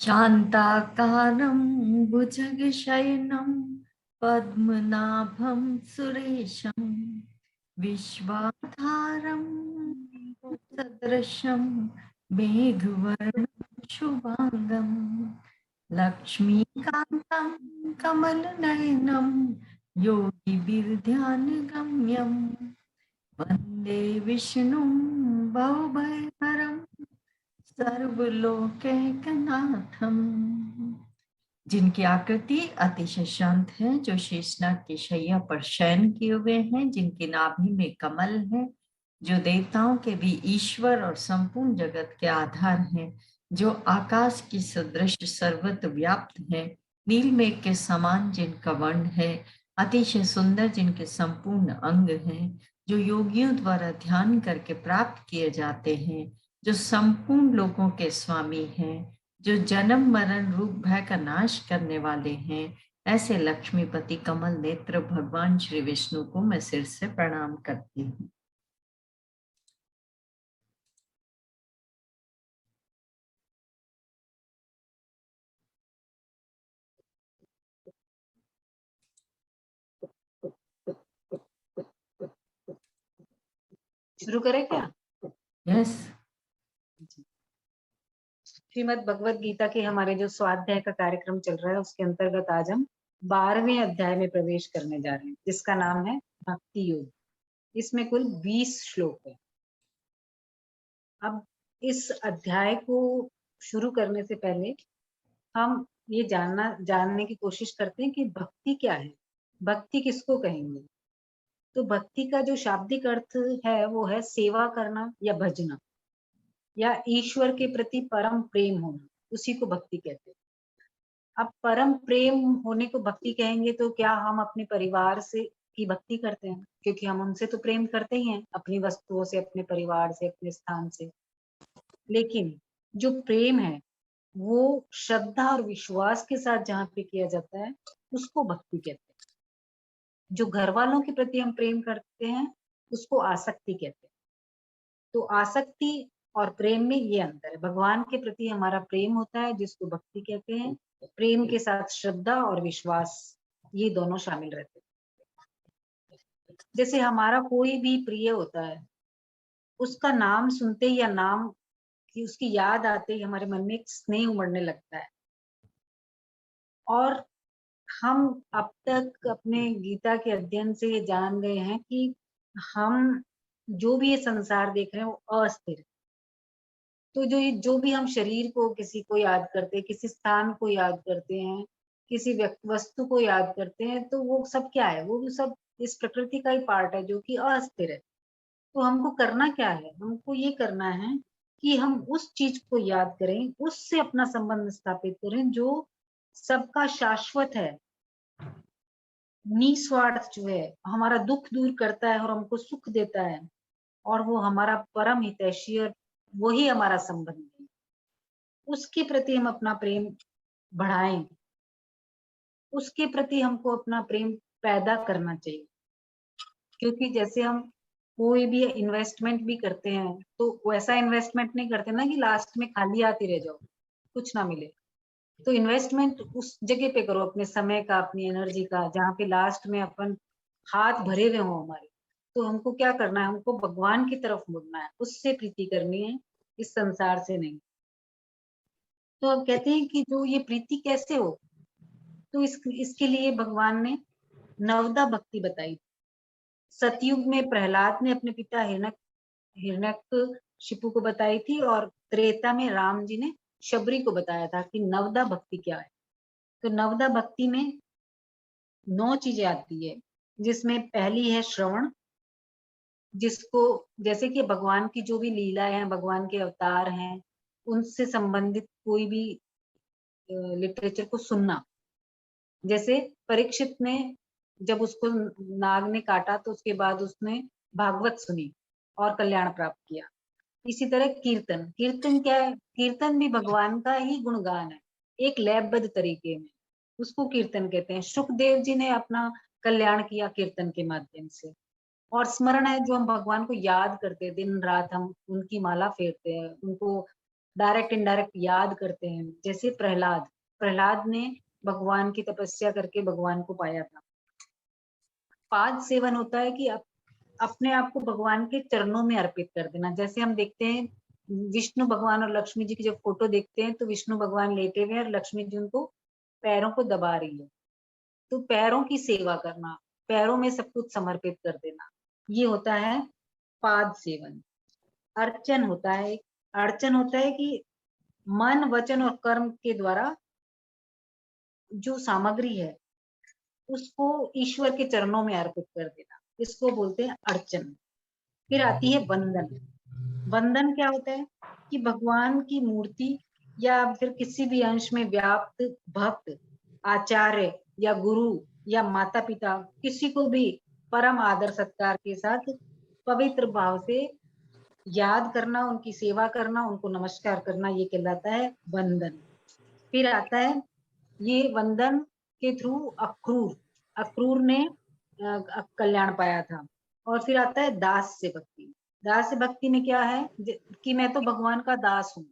शान्ताकारं भुजगशयनं पद्मनाभं सुरेशं विश्वाधारं सदृशं मेघवर्णं शुभांगं लक्ष्मीकान्तं कमलनयनं योगिभिर्ध्यानगम्यं वन्दे विष्णुं भवभयहरं सर्वलोकैकनाथम। जिनकी आकृति अतिशय शांत है, जो शेषनाग की शैया पर शयन किए हुए हैं, जिनकी नाभि में कमल है, जो देवताओं के भी ईश्वर और संपूर्ण जगत के आधार हैं, जो आकाश की सदृश सर्वत्र व्याप्त है, नील मेघ के समान जिनका वर्ण है, अतिशय सुंदर जिनके संपूर्ण अंग हैं, जो योगियों द्वारा ध्यान करके प्राप्त किए जाते हैं, जो संपूर्ण लोगों के स्वामी हैं, जो जन्म मरण रूप भय का नाश करने वाले हैं, ऐसे लक्ष्मीपति कमल नेत्र भगवान श्री विष्णु को मैं सिर से प्रणाम करती हूँ। शुरू करें क्या? यस। श्रीमद् भगवत गीता के हमारे जो स्वाध्याय का कार्यक्रम चल रहा है, उसके अंतर्गत आज हम 12वें अध्याय में प्रवेश करने जा रहे हैं, जिसका नाम है भक्ति योग। इसमें कुल 20 श्लोक है। अब इस अध्याय को शुरू करने से पहले हम ये जानने की कोशिश करते हैं कि भक्ति क्या है, भक्ति किसको कहेंगे। तो भक्ति का जो शाब्दिक अर्थ है वो है सेवा करना या भजना, या ईश्वर के प्रति परम प्रेम होना, उसी को भक्ति कहते हैं। अब परम प्रेम होने को भक्ति कहेंगे तो क्या हम अपने परिवार से की भक्ति करते हैं? क्योंकि हम उनसे तो प्रेम करते ही हैं, अपनी वस्तुओं से, अपने परिवार से, अपने स्थान से। लेकिन जो प्रेम है वो श्रद्धा और विश्वास के साथ जहाँ पे किया जाता है, उसको भक्ति कहते हैं। जो घर वालों के प्रति हम प्रेम करते हैं उसको आसक्ति कहते हैं। तो आसक्ति और प्रेम में ये अंतर है। भगवान के प्रति हमारा प्रेम होता है जिसको भक्ति कहते हैं। प्रेम के साथ श्रद्धा और विश्वास, ये दोनों शामिल रहते हैं। जैसे हमारा कोई भी प्रिय होता है, उसका नाम सुनते ही या नाम की उसकी याद आते ही हमारे मन में एक स्नेह उमड़ने लगता है। और हम अब तक अपने गीता के अध्ययन से ये जान गए हैं कि हम जो भी ये संसार देख रहे हैं वो अस्थिर है। तो जो भी हम शरीर को, किसी को याद करते हैं, किसी स्थान को याद करते हैं, किसी वस्तु को याद करते हैं, तो वो सब क्या है? वो सब इस प्रकृति का ही पार्ट है जो कि अस्थिर है। तो हमको करना क्या है? हमको ये करना है कि हम उस चीज को याद करें, उससे अपना संबंध स्थापित करें जो सबका शाश्वत है, निस्वार्थ, जो है हमारा दुख दूर करता है और हमको सुख देता है, और वो हमारा परम हितैषी और वही हमारा संबंध है। उसके प्रति हम अपना प्रेम बढ़ाएं, उसके प्रति हमको अपना प्रेम पैदा करना चाहिए। क्योंकि जैसे हम कोई भी इन्वेस्टमेंट भी करते हैं तो वैसा इन्वेस्टमेंट नहीं करते ना कि लास्ट में खाली हाथ ही रह जाओ, कुछ ना मिले। तो इन्वेस्टमेंट उस जगह पे करो, अपने समय का, अपनी एनर्जी का, जहाँ पे लास्ट में अपन हाथ भरे हुए हो हमारे। तो हमको क्या करना है? हमको भगवान की तरफ मुड़ना है, उससे प्रीति करनी है, इस संसार से नहीं। तो अब कहते हैं कि जो ये प्रीति कैसे हो, तो इसके लिए भगवान ने नवदा भक्ति बताई। सतयुग में प्रहलाद ने अपने पिता हिरण्यकशिपु को बताई थी, और त्रेता में राम जी ने शबरी को बताया था कि नवदा भक्ति क्या है। तो नवदा भक्ति में 9 चीजें आती है, जिसमें पहली है श्रवण, जिसको जैसे कि भगवान की जो भी लीला है, भगवान के अवतार हैं, उनसे संबंधित कोई भी लिटरेचर को सुनना। जैसे परीक्षित ने जब उसको नाग ने काटा तो उसके बाद उसने भागवत सुनी और कल्याण प्राप्त किया। इसी तरह कीर्तन, कीर्तन क्या है? कीर्तन भी भगवान का ही गुणगान है, एक लयबद्ध तरीके में, उसको कीर्तन कहते हैं। सुखदेव जी ने अपना कल्याण किया कीर्तन के माध्यम से। और स्मरण है, जो हम भगवान को याद करते हैं, दिन रात हम उनकी माला फेरते हैं, उनको डायरेक्ट इनडायरेक्ट याद करते हैं। जैसे प्रहलाद ने भगवान की तपस्या करके भगवान को पाया था। पाद सेवन होता है कि अपने आप को भगवान के चरणों में अर्पित कर देना। जैसे हम देखते हैं विष्णु भगवान और लक्ष्मी जी की जब फोटो देखते हैं तो विष्णु भगवान लेटे हुए हैं और लक्ष्मी जी उनको पैरों को दबा रही है। तो पैरों की सेवा करना, पैरों में सब कुछ समर्पित कर देना, ये होता है पाद सेवन। अर्चन होता है, अर्चन होता है कि मन, वचन और कर्म के द्वारा जो सामग्री है उसको ईश्वर के चरणों में अर्पित कर देना, इसको बोलते हैं अर्चन। फिर आती है वंदन। वंदन क्या होता है कि भगवान की मूर्ति या फिर किसी भी अंश में व्याप्त भक्त, आचार्य या गुरु या माता पिता, किसी को भी परम आदर सत्कार के साथ पवित्र भाव से याद करना, उनकी सेवा करना, उनको नमस्कार करना, ये कहलाता है वंदन। फिर आता है ये वंदन के थ्रू अक्रूर, अक्रूर ने कल्याण पाया था। और फिर आता है दास से भक्ति। दास से भक्ति में क्या है कि मैं तो भगवान का दास हूँ,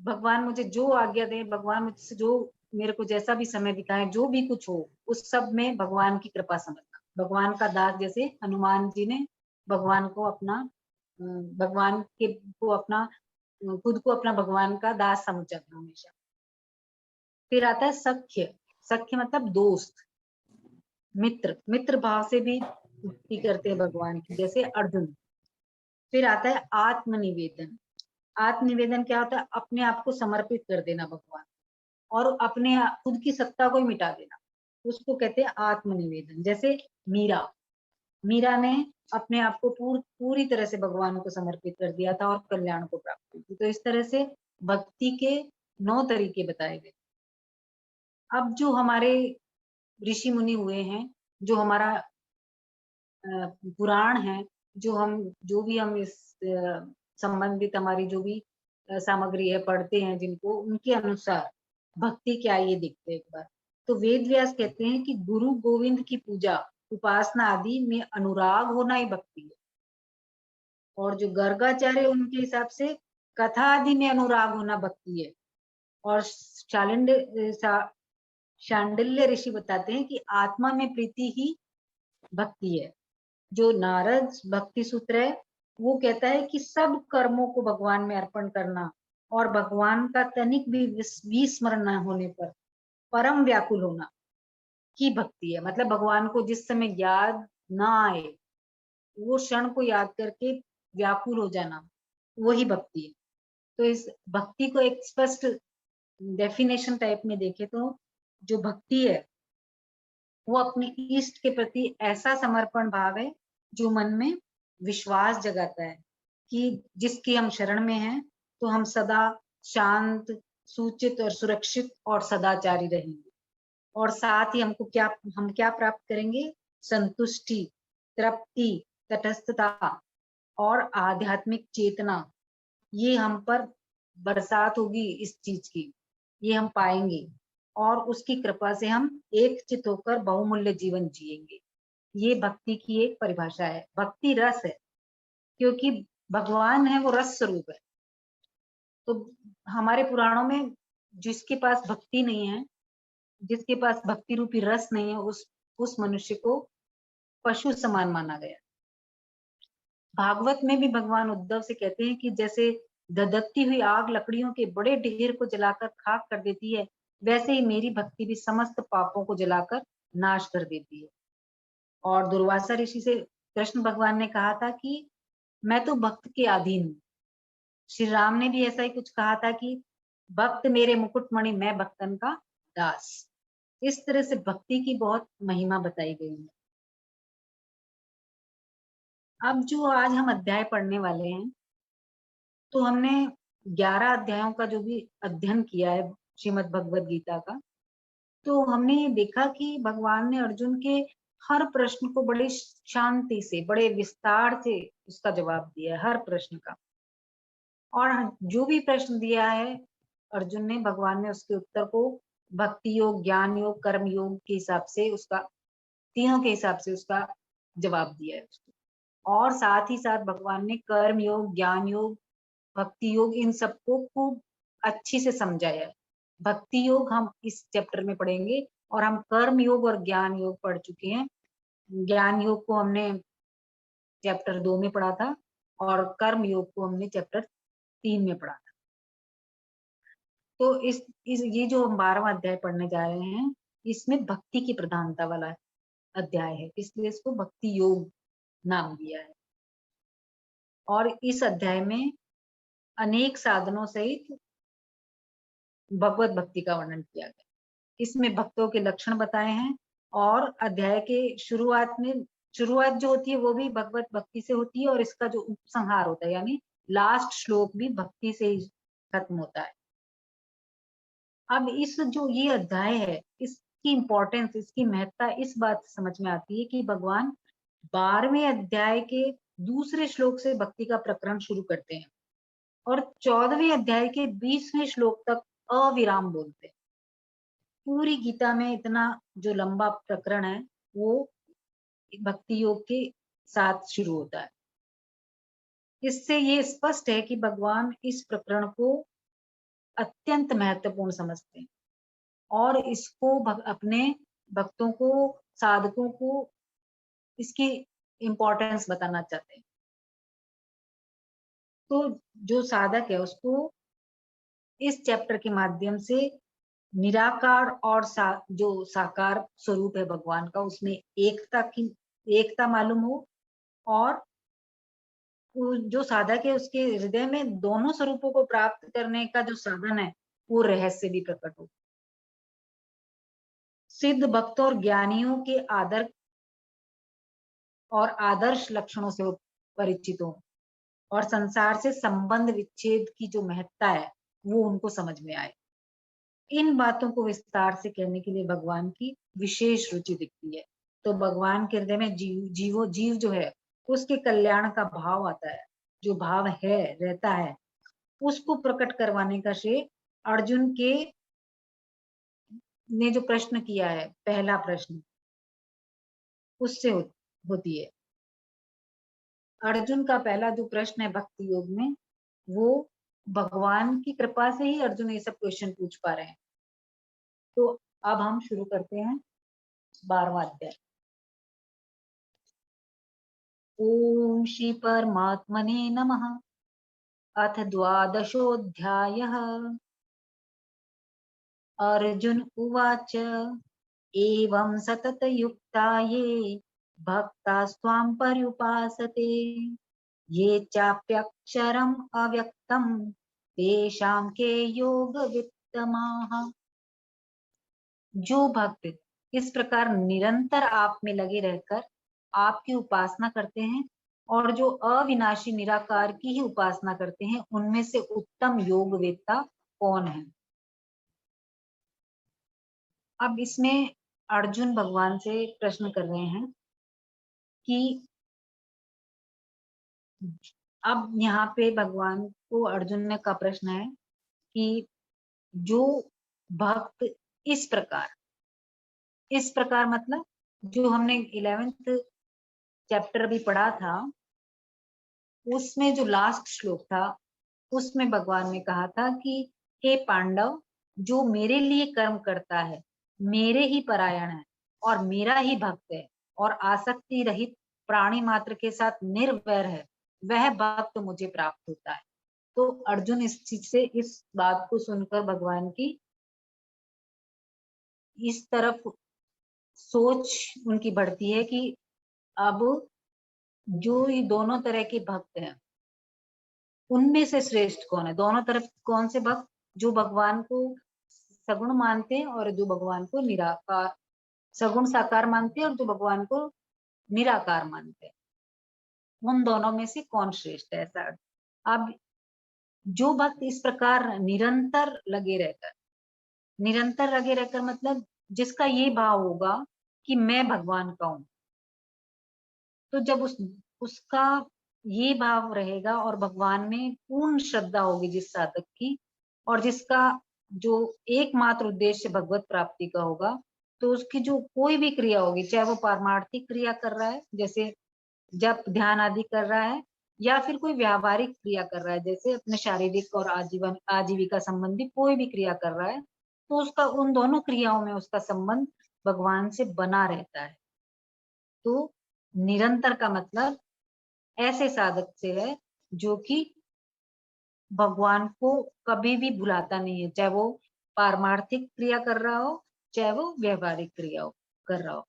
भगवान मुझे जो आज्ञा दे, भगवान मुझसे जो मेरे को जैसा भी समय बिताए, जो भी कुछ हो उस सब में भगवान की कृपा समझना। भगवान का दास, जैसे हनुमान जी ने भगवान को अपना भगवान के को अपना खुद को अपना भगवान का दास समझा था हमेशा। फिर आता है सख्य। सख्य मतलब दोस्त, मित्र, मित्र भाव से भी भक्ति करते हैं भगवान की, जैसे अर्जुन। फिर आता है आत्मनिवेदन। आत्मनिवेदन क्या होता है? अपने आप को समर्पित कर देना भगवान और अपने खुद की सत्ता को ही मिटा देना, उसको कहते हैं आत्मनिवेदन। जैसे मीरा, मीरा ने अपने आप को पूरी तरह से भगवान को समर्पित कर दिया था और कल्याण को प्राप्त की थी। तो इस तरह से भक्ति के 9 तरीके बताए गए। अब जो हमारे ऋषि मुनि हुए हैं, जो हमारा पुराण है, जो भी हम इस संबंधित हमारी जो भी सामग्री है पढ़ते हैं जिनको, उनके अनुसार भक्ति क्या है ये देखते हैं एक बार। तो वेद व्यास कहते हैं कि गुरु गोविंद की पूजा, उपासना आदि में अनुराग होना ही भक्ति है। और जो गर्गाचार्य, उनके हिसाब से कथा आदि में अनुराग होना भक्ति है। और शांडिल्य ऋषि बताते हैं कि आत्मा में प्रीति ही भक्ति है। जो नारद भक्ति सूत्र है वो कहता है कि सब कर्मों को भगवान में अर्पण करना और भगवान का तनिक भी विस्मरण न होने पर परम व्याकुल होना की भक्ति है। मतलब भगवान को जिस समय याद ना आए, वो क्षण को याद करके व्याकुल हो जाना, वही भक्ति है। तो इस भक्ति को एक स्पष्ट डेफिनेशन टाइप में देखे तो जो भक्ति है वो अपने इष्ट के प्रति ऐसा समर्पण भाव है जो मन में विश्वास जगाता है कि जिसकी हम शरण में हैं तो हम सदा शांत, सूचित और सुरक्षित और सदाचारी रहेंगे। और साथ ही हम क्या प्राप्त करेंगे? संतुष्टि, तृप्ति, तटस्थता और आध्यात्मिक चेतना। ये हम पर बरसात होगी इस चीज की, ये हम पाएंगे और उसकी कृपा से हम एक चित होकर बहुमूल्य जीवन जिएंगे। ये भक्ति की एक परिभाषा है। भक्ति रस है, क्योंकि भगवान है वो रस स्वरूप है। तो हमारे पुराणों में जिसके पास भक्ति नहीं है, जिसके पास भक्ति रूपी रस नहीं है, उस मनुष्य को पशु समान माना गया। भागवत में भी भगवान उद्धव से कहते हैं कि जैसे धधकती हुई आग लकड़ियों के बड़े ढेर को जलाकर खाक कर देती है, वैसे ही मेरी भक्ति भी समस्त पापों को जलाकर नाश कर देती है। और दुर्वासा ऋषि से कृष्ण भगवान ने कहा था कि मैं तो भक्त के अधीन हूँ। श्री राम ने भी ऐसा ही कुछ कहा था कि भक्त मेरे मुकुटमणि, मैं भक्तन का दास। इस तरह से भक्ति की बहुत महिमा बताई गई है। अब जो आज हम अध्याय पढ़ने वाले हैं, तो हमने 11 अध्यायों का जो भी अध्ययन किया है श्रीमद् भगवद गीता का, तो हमने ये देखा कि भगवान ने अर्जुन के हर प्रश्न को बड़े शांति से, बड़े विस्तार से उसका जवाब दिया है, हर प्रश्न का। और जो भी प्रश्न दिया है अर्जुन ने, भगवान ने उसके उत्तर को भक्ति योग, ज्ञान योग, कर्म योग के हिसाब से, उसका तीनों के हिसाब से उसका जवाब दिया है। और साथ ही साथ भगवान ने कर्म योग, ज्ञान योग भक्ति योग, इन सबको खूब अच्छी से समझाया है। भक्ति योग हम इस चैप्टर में पढ़ेंगे और हम कर्म योग और ज्ञान योग पढ़ चुके हैं। ज्ञान योग को हमने चैप्टर 2 में पढ़ा था और कर्म योग को हमने चैप्टर 3 में पढ़ा था। तो इस ये जो हम 12वां अध्याय पढ़ने जा रहे हैं, इसमें भक्ति की प्रधानता वाला अध्याय है, इसलिए इसको भक्ति योग नाम दिया है। और इस अध्याय में अनेक साधनों सहित भगवत भक्ति का वर्णन किया गया। इसमें भक्तों के लक्षण बताए हैं और अध्याय के शुरुआत जो होती है वो भी भगवत भक्ति से होती है और इसका जो उपसंहार होता है यानी लास्ट श्लोक भी भक्ति से ही खत्म होता है। अब इस जो ये अध्याय है, इसकी इंपॉर्टेंस, इसकी महत्ता इस बात से समझ में आती है कि भगवान 12वें अध्याय के दूसरे श्लोक से भक्ति का प्रकरण शुरू करते हैं और 14वें अध्याय के 20वें श्लोक तक अविराम बोलते हैं। पूरी गीता में इतना जो लंबा प्रकरण है वो भक्ति योग के साथ शुरू होता है। इससे ये स्पष्ट है कि भगवान इस प्रकरण को अत्यंत महत्वपूर्ण समझते हैं और इसको अपने भक्तों को, साधकों को इसकी इम्पोर्टेंस बताना चाहते हैं। तो जो साधक है उसको इस चैप्टर के माध्यम से निराकार और जो साकार स्वरूप है भगवान का, उसमें एकता मालूम हो और जो साधक है उसके हृदय में दोनों स्वरूपों को प्राप्त करने का जो साधन है वो रहस्य भी प्रकट हो। सिद्ध भक्तों और ज्ञानियों के आदर और आदर्श लक्षणों से वो परिचित हो और संसार से संबंध विच्छेद की जो महत्ता है वो उनको समझ में आए। इन बातों को विस्तार से कहने के लिए भगवान की विशेष रुचि दिखती है। तो भगवान के हृदय में जीव जो है उसके कल्याण का भाव आता है, जो भाव है रहता है उसको प्रकट करवाने का श्रेय अर्जुन के ने जो प्रश्न किया है, पहला प्रश्न, उससे होती है। अर्जुन का पहला जो प्रश्न है भक्ति योग में, वो भगवान की कृपा से ही अर्जुन ये सब क्वेश्चन पूछ पा रहे हैं। तो अब हम शुरू करते हैं 12वां अध्याय। ओम श्री परमात्मने नमः। अथ द्वादशोऽध्यायः। अर्जुन उवाच एवं सततयुक्ता ये भक्तास्त्वां पर्युपासते ये चाप्यक्षरम् अव्यक्तं तेषां के योगवित्तमाः। जो भक्त इस प्रकार निरंतर आप में लगे रहकर आपकी उपासना करते हैं और जो अविनाशी निराकार की ही उपासना करते हैं, उनमें से उत्तम योगवेत्ता कौन है। अब इसमें अर्जुन भगवान से प्रश्न कर रहे हैं कि अब यहाँ पे भगवान को अर्जुन का प्रश्न है कि जो भक्त इस प्रकार मतलब जो हमने 11th चैप्टर भी पढ़ा था उसमें जो लास्ट श्लोक था उसमें भगवान ने कहा था कि हे पांडव, जो मेरे लिए कर्म करता है, मेरे ही परायण है और मेरा ही भक्त है और आसक्ति रहित प्राणी मात्र के साथ निर्वैर है, वह भक्त मुझे प्राप्त होता है। तो अर्जुन इस चीज से, इस बात को सुनकर भगवान की इस तरफ सोच उनकी बढ़ती है कि अब जो ये दोनों तरह के भक्त हैं उनमें से श्रेष्ठ कौन है। दोनों तरफ कौन से भक्त, जो भगवान को सगुण मानते हैं और जो भगवान को निराकार, सगुण साकार मानते हैं और जो भगवान को निराकार मानते हैं, उन दोनों में से कौन श्रेष्ठ है। ऐसा अब जो भक्त इस प्रकार निरंतर लगे रहकर मतलब जिसका ये भाव होगा कि मैं भगवान का हूं, तो जब उसका ये भाव रहेगा और भगवान में पूर्ण श्रद्धा होगी जिस साधक की, और जिसका जो एकमात्र उद्देश्य भगवत प्राप्ति का होगा, तो उसकी जो कोई भी क्रिया होगी, चाहे वो पारमार्थिक क्रिया कर रहा है जैसे जप ध्यान आदि कर रहा है, या फिर कोई व्यावहारिक क्रिया कर रहा है, जैसे अपने शारीरिक और आजीविका संबंधी कोई भी क्रिया कर रहा है, तो उसका उन दोनों क्रियाओं में उसका संबंध भगवान से बना रहता है। तो निरंतर का मतलब ऐसे साधक से है जो कि भगवान को कभी भी भुलाता नहीं है, चाहे वो पारमार्थिक क्रिया कर रहा हो, चाहे वो व्यवहारिक क्रिया कर रहा हो।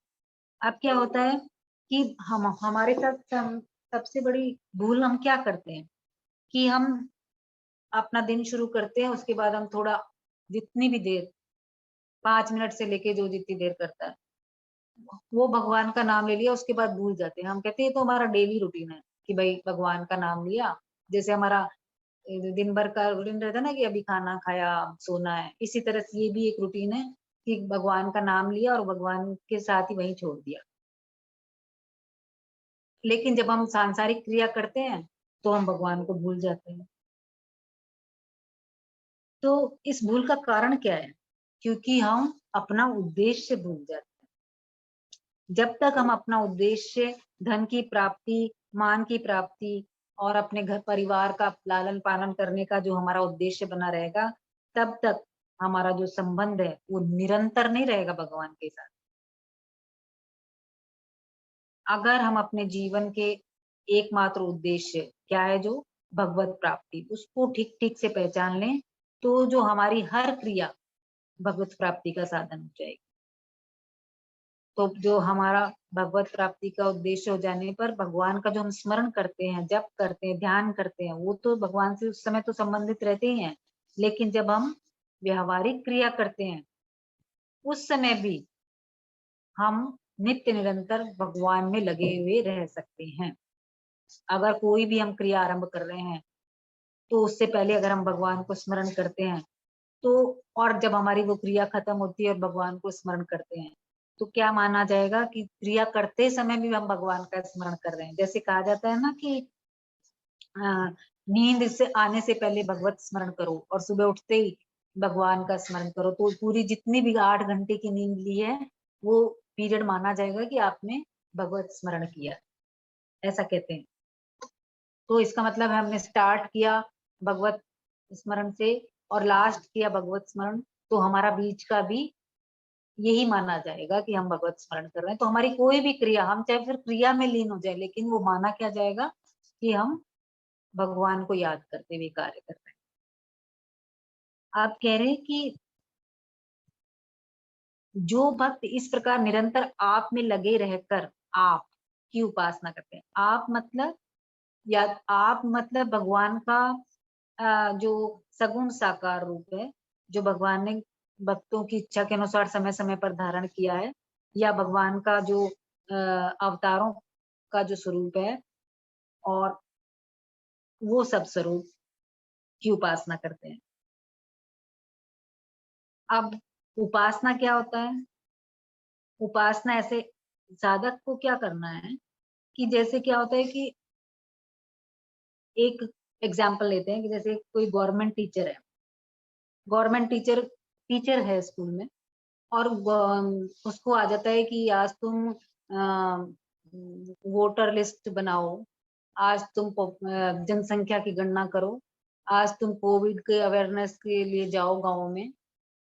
अब क्या होता है कि हम हमारे साथ सबसे बड़ी भूल हम क्या करते हैं कि हम अपना दिन शुरू करते हैं, उसके बाद हम थोड़ा जितनी भी देर 5 मिनट से लेके जो जितनी देर करता है वो भगवान का नाम ले लिया, उसके बाद भूल जाते हैं। हम कहते हैं तो हमारा डेली रूटीन है कि भाई भगवान का नाम लिया, जैसे हमारा दिन भर का रूटीन रहता है ना कि अभी खाना खाया सोना है, इसी तरह से ये भी एक रूटीन है कि भगवान का नाम लिया और भगवान के साथ ही वहीं छोड़ दिया। लेकिन जब हम सांसारिक क्रिया करते हैं तो हम भगवान को भूल जाते हैं। तो इस भूल का कारण क्या है? क्योंकि हम अपना उद्देश्य भूल जाते हैं। जब तक हम अपना उद्देश्य धन की प्राप्ति, मान की प्राप्ति और अपने घर परिवार का लालन पालन करने का जो हमारा उद्देश्य बना रहेगा, तब तक हमारा जो संबंध है वो निरंतर नहीं रहेगा भगवान के साथ। अगर हम अपने जीवन के एकमात्र उद्देश्य क्या है, जो भगवत प्राप्ति, उसको ठीक ठीक से पहचान लें, तो जो हमारी हर क्रिया भगवत प्राप्ति का साधन हो जाएगी। तो जो हमारा भगवत प्राप्ति का उद्देश्य हो जाने पर भगवान का जो हम स्मरण करते हैं, जप करते हैं, ध्यान करते हैं, वो तो भगवान से उस समय तो संबंधित रहते ही हैं। लेकिन जब हम व्यवहारिक क्रिया करते हैं, उस समय भी हम नित्य निरंतर भगवान में लगे हुए रह सकते हैं। अगर कोई भी हम क्रिया आरंभ कर रहे हैं, तो उससे पहले अगर हम भगवान को स्मरण करते हैं, तो और जब हमारी वो क्रिया खत्म होती है और भगवान को स्मरण करते हैं, तो क्या माना जाएगा कि क्रिया करते समय भी हम भगवान का स्मरण कर रहे हैं। जैसे कहा जाता है ना कि नींद से आने से पहले भगवत स्मरण करो और सुबह उठते ही भगवान का स्मरण करो, तो पूरी जितनी भी 8 घंटे की नींद ली है, वो पीरियड माना जाएगा कि आपने भगवत स्मरण किया, ऐसा कहते हैं। तो इसका मतलब है हमने स्टार्ट किया भगवत स्मरण से और लास्ट किया भगवत स्मरण, तो हमारा बीच का भी यही माना जाएगा कि हम भगवत स्मरण कर रहे हैं। तो हमारी कोई भी क्रिया, हम चाहे फिर क्रिया में लीन हो जाए, लेकिन वो माना क्या जाएगा कि हम भगवान को याद करते हुए कार्य कर रहे हैं। आप कह रहे हैं कि जो भक्त इस प्रकार निरंतर आप में लगे रहकर आप की उपासना करते हैं, आप मतलब या आप मतलब भगवान का जो सगुण साकार रूप है, जो भगवान ने भक्तों की इच्छा के अनुसार समय समय पर धारण किया है, या भगवान का जो अवतारों का जो स्वरूप है, और वो सब स्वरूप की उपासना करते हैं। अब उपासना क्या होता है? उपासना ऐसे साधक को क्या करना है कि जैसे क्या होता है कि एक एग्जाम्पल लेते हैं कि जैसे कोई गवर्नमेंट टीचर है, गवर्नमेंट टीचर टीचर है स्कूल में, और उसको आ जाता है कि आज तुम वोटर लिस्ट बनाओ, आज तुम जनसंख्या की गणना करो, आज तुम कोविड के अवेयरनेस के लिए जाओ गाँव में,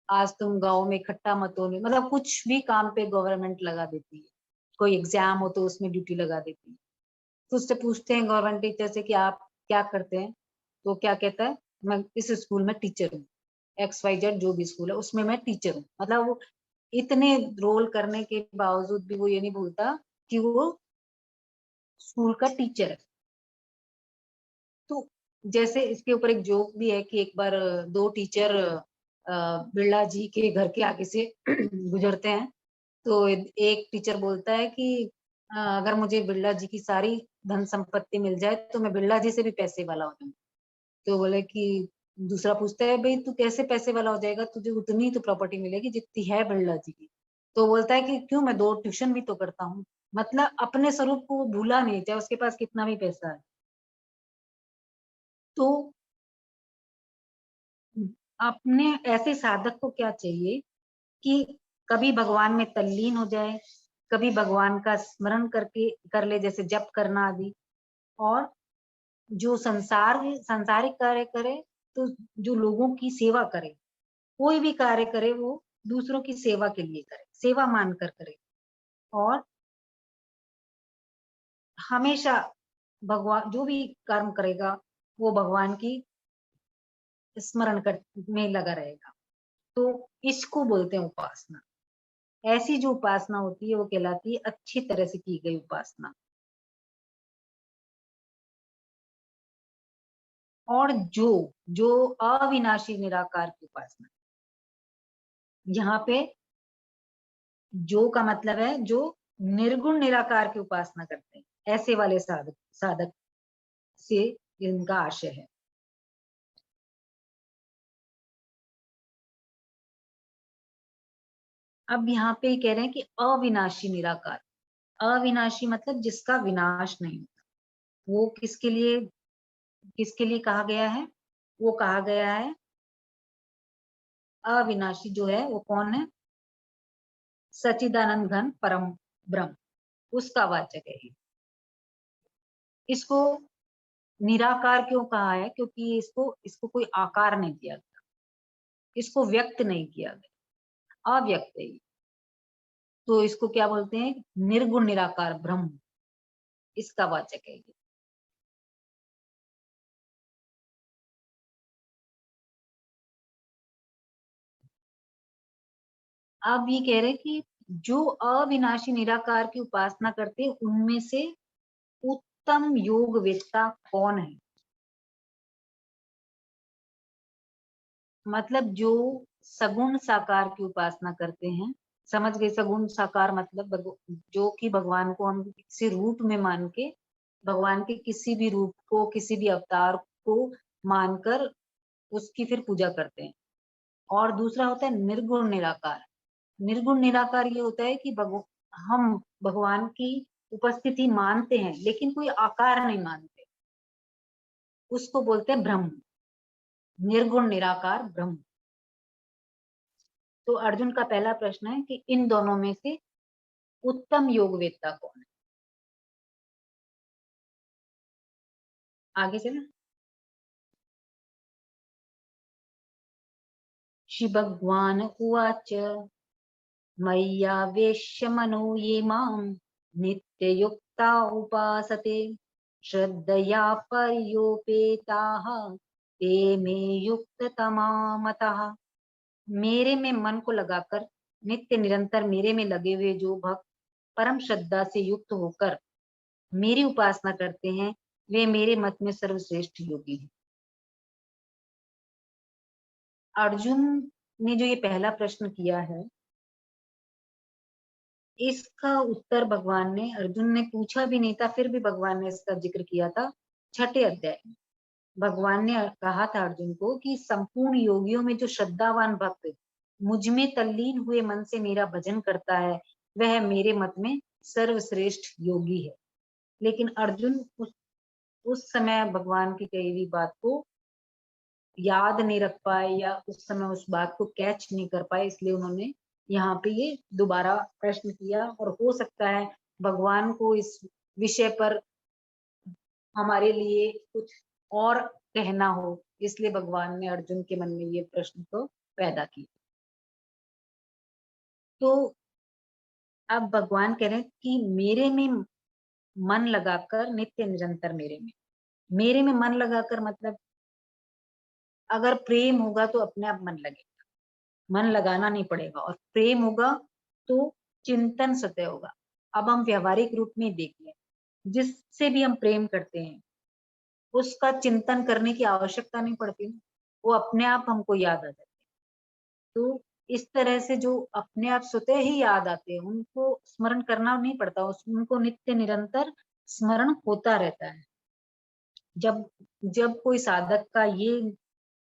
आज तुम गाँव में इकट्ठा मत होने, मतलब कुछ भी काम पे गवर्नमेंट लगा देती है। कोई एग्जाम हो तो उसमें ड्यूटी लगा देती है। तो उससे पूछते हैं गवर्नमेंट टीचर से कि आप क्या करते हैं, तो क्या कहता है, मैं इस स्कूल में टीचर हूँ, XYZ जो भी स्कूल है उसमें मैं टीचर हूँ। मतलब वो इतने रोल करने के बावजूद भी वो ये नहीं भूलता कि वो स्कूल का टीचर है। तो जैसे इसके ऊपर एक जोक भी है कि एक बार दो टीचर बिरला जी के घर के आगे से गुजरते हैं, तो एक टीचर बोलता है कि अगर मुझे बिरला जी की सारी धन संपत्ति मिल जाए तो मैं बिरला जी से भी पैसे वाला हो जाऊं। तो बोले कि दूसरा पूछता है, भाई तू कैसे पैसे वाला हो जाएगा, तुझे उतनी ही तो प्रॉपर्टी मिलेगी जितनी है बिरला जी की। तो बोलता है कि क्यों, मैं 2 ट्यूशन भी तो करता हूँ। मतलब अपने स्वरूप को वो भूला नहीं, चाहे उसके पास कितना भी पैसा है। तो अपने ऐसे साधक को क्या चाहिए कि कभी भगवान में तल्लीन हो जाए, कभी भगवान का स्मरण करके कर ले, जैसे जप करना आदि, और जो सांसारिक कार्य करे, तो जो लोगों की सेवा करे, कोई भी कार्य करे वो दूसरों की सेवा के लिए करे, सेवा मानकर करे, और हमेशा भगवान जो भी कर्म करेगा वो भगवान की स्मरण कर में लगा रहेगा। तो इसको बोलते हैं उपासना। ऐसी जो उपासना होती है वो कहलाती है अच्छी तरह से की गई उपासना। और जो जो अविनाशी निराकार की उपासना, यहाँ पे जो का मतलब है जो निर्गुण निराकार की उपासना करते हैं, ऐसे वाले साधक साधक से इनका आशय है। अब यहाँ पे कह रहे हैं कि अविनाशी निराकार। अविनाशी मतलब जिसका विनाश नहीं होता। वो किसके लिए कहा गया है? वो कहा गया है अविनाशी जो है वो कौन है? सच्चिदानंद घन परम ब्रह्म, उसका वाचक है ये। इसको निराकार क्यों कहा है? क्योंकि इसको इसको कोई आकार नहीं दिया गया, इसको व्यक्त नहीं किया गया, अव्यक्त है ये। तो इसको क्या बोलते हैं? निर्गुण निराकार ब्रह्म, इसका वाचक है ये। आप ये कह रहे हैं कि जो अविनाशी निराकार की उपासना करते हैं उनमें से उत्तम योगवेत्ता कौन है? मतलब जो सगुण साकार की उपासना करते हैं, समझ गए? सगुण साकार मतलब जो कि भगवान को हम किसी रूप में मान के, भगवान के किसी भी रूप को, किसी भी अवतार को मानकर उसकी फिर पूजा करते हैं। और दूसरा होता है निर्गुण निराकार। निर्गुण निराकार ये होता है कि हम भगवान की उपस्थिति मानते हैं लेकिन कोई आकार नहीं मानते, उसको बोलते हैं ब्रह्म, निर्गुण निराकार ब्रह्म। तो अर्जुन का पहला प्रश्न है कि इन दोनों में से उत्तम योगवेत्ता कौन है? आगे चले। श्री भगवान उवाच मय्यावेश्य मनो ये मां नित्ययुक्ता उपासते श्रद्धया पर्योपेताः ते मे युक्ततमा मतः। मेरे में मन को लगाकर नित्य निरंतर मेरे में लगे हुए जो भक्त परम श्रद्धा से युक्त होकर मेरी उपासना करते हैं, वे मेरे मत में सर्वश्रेष्ठ योगी हैं। अर्जुन ने जो ये पहला प्रश्न किया है, इसका उत्तर भगवान ने, अर्जुन ने पूछा भी नहीं था फिर भी भगवान ने इसका जिक्र किया था छठे अध्याय में। भगवान ने कहा था अर्जुन को कि संपूर्ण योगियों में जो श्रद्धावान भक्त मुझ में तल्लीन हुए मन से मेरा भजन करता है, वह मेरे मत में सर्वश्रेष्ठ योगी है। लेकिन अर्जुन उस समय भगवान की कही हुई बात को याद नहीं रख पाए या उस समय उस बात को कैच नहीं कर पाए, इसलिए उन्होंने यहाँ पे ये दोबारा प्रश्न किया। और हो सकता है भगवान को इस विषय पर हमारे लिए कुछ और कहना हो, इसलिए भगवान ने अर्जुन के मन में ये प्रश्न को पैदा किया। तो अब भगवान कह रहे हैं कि मेरे में मन लगाकर नित्य निरंतर मेरे में मन लगाकर मतलब अगर प्रेम होगा तो अपने आप मन लगेगा, मन लगाना नहीं पड़ेगा। और प्रेम होगा तो चिंतन सतह होगा। अब हम व्यवहारिक रूप में देख लें, जिससे भी हम प्रेम करते हैं उसका चिंतन करने की आवश्यकता नहीं पड़ती, वो अपने आप हमको याद आ जाते हैं। तो इस तरह से जो अपने आप स्वतः ही याद आते हैं उनको स्मरण करना नहीं पड़ता, उनको नित्य निरंतर स्मरण होता रहता है। जब जब कोई साधक का ये